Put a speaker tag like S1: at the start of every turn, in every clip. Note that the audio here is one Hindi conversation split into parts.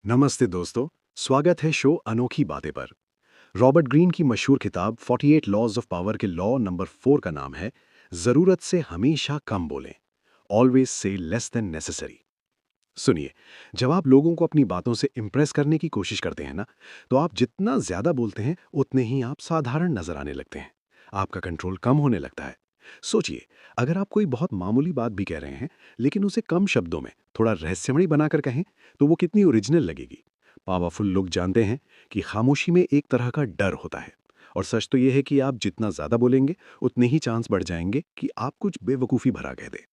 S1: नमस्ते दोस्तों, स्वागत है शो अनोखी बातें पर। रॉबर्ट ग्रीन की मशहूर किताब 48 लॉज ऑफ पावर के लॉ नंबर 4 का नाम है जरूरत से हमेशा कम बोलें, always say less than necessary. सुनिए, जब आप लोगों को अपनी बातों से इम्प्रेस करने की कोशिश करते हैं ना, तो आप जितना ज्यादा बोलते हैं उतने ही आप साधारण नजर आने लगते हैं। आपका कंट्रोल कम होने लगता है। सोचिए, अगर आप कोई बहुत मामूली बात भी कह रहे हैं, लेकिन उसे कम शब्दों में थोड़ा रहस्यमयी बनाकर कहें, तो वो कितनी ओरिजिनल लगेगी। पावरफुल लोग जानते हैं कि खामोशी में एक तरह का डर होता है। और सच तो यह है कि आप जितना ज्यादा बोलेंगे, उतने ही चांस बढ़ जाएंगे कि आप कुछ बेवकूफ़ी भरा कह दें।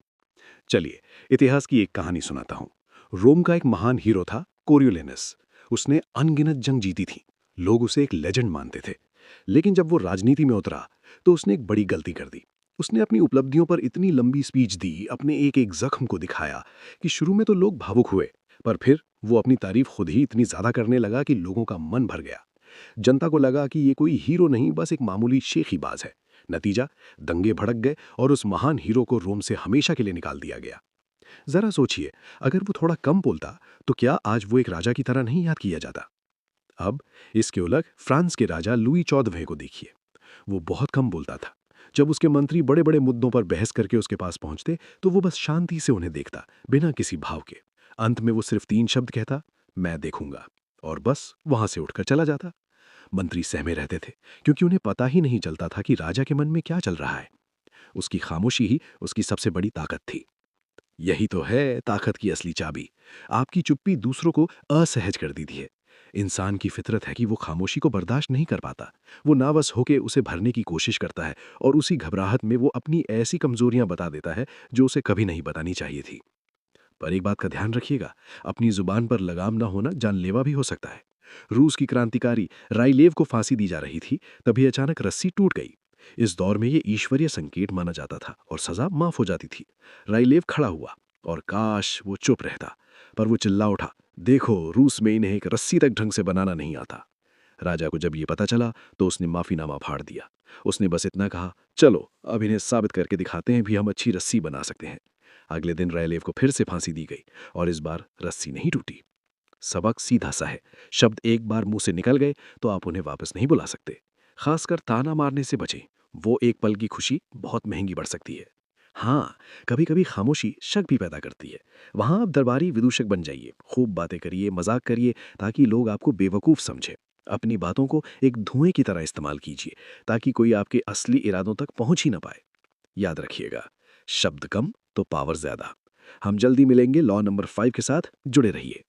S1: चलिए, इतिहास की एक कहानी सुनाता हूँ। रोम का एक महान हीरो था, कोरियोलेनस। उसने अनगिनत जंग जीती थी। लोग उसे एक लेजेंड मानते थे। लेकिन जब वो राजनीति में उतरा, तो उसने एक बड़ी गलती कर दी। उसने अपनी उपलब्धियों पर इतनी लंबी स्पीच दी, अपने एक एक जख्म को दिखाया, कि शुरू में तो लोग भावुक हुए। पर फिर वो अपनी तारीफ खुद ही इतनी ज्यादा करने लगा कि लोगों का मन भर गया। जनता को लगा कि ये कोई हीरो नहीं, बस एक मामूली शेखीबाज है। नतीजा, दंगे भड़क गए और उस महान हीरो को रोम से हमेशा के लिए निकाल दिया गया। जरा सोचिए, अगर वो थोड़ा कम बोलता, तो क्या आज वो एक राजा की तरह नहीं याद किया जाता। अब इसके उलट फ्रांस के राजा लुई 14वें को देखिए। वो बहुत कम बोलता था। जब उसके मंत्री बड़े बड़े मुद्दों पर बहस करके उसके पास पहुंचते, तो वो बस शांति से उन्हें देखता, बिना किसी भाव के। अंत में वो सिर्फ 3 शब्द कहता, मैं देखूंगा, और बस वहां से उठकर चला जाता। मंत्री सहमे रहते थे, क्योंकि उन्हें पता ही नहीं चलता था कि राजा के मन में क्या चल रहा है। उसकी खामोशी ही उसकी सबसे बड़ी ताकत थी। यही तो है ताकत की असली चाबी। आपकी चुप्पी दूसरों को असहज कर देती है। इंसान की फितरत है कि वो खामोशी को बर्दाश्त नहीं कर पाता। वो नावस होके उसे भरने की कोशिश करता है, और उसी घबराहट में वो अपनी ऐसी कमजोरियां बता देता है जो उसे कभी नहीं बतानी चाहिए थी। पर एक बात का ध्यान रखिएगा, अपनी जुबान पर लगाम ना होना जानलेवा भी हो सकता है। रूस की क्रांतिकारी राइलेव को फांसी दी जा रही थी, तभी अचानक रस्सी टूट गई। इस दौर में ये ईश्वरीय संकेत माना जाता था और सजा माफ हो जाती थी। राइलेव खड़ा हुआ, और काश वो चुप रहता। पर वो चिल्ला उठा, देखो, रूस में इन्हें एक रस्सी तक ढंग से बनाना नहीं आता। राजा को जब ये पता चला, तो उसने माफीनामा फाड़ दिया। उसने बस इतना कहा, चलो अब इन्हें साबित करके दिखाते हैं भी हम अच्छी रस्सी बना सकते हैं। अगले दिन रायलेव को फिर से फांसी दी गई, और इस बार रस्सी नहीं टूटी। सबक सीधा सा है, शब्द एक बार मुंह से निकल गए तो आप उन्हें वापस नहीं बुला सकते। खासकर ताना मारने से बचें। वो एक पल की खुशी बहुत महंगी पड़ सकती है। हाँ, कभी कभी खामोशी शक भी पैदा करती है। वहां आप दरबारी विदूषक बन जाइए, खूब बातें करिए, मजाक करिए, ताकि लोग आपको बेवकूफ समझे। अपनी बातों को एक धुएं की तरह इस्तेमाल कीजिए, ताकि कोई आपके असली इरादों तक पहुंच ही ना पाए। याद रखिएगा, शब्द कम तो पावर ज्यादा। हम जल्दी मिलेंगे लॉ नंबर 5 के साथ। जुड़े रहिए।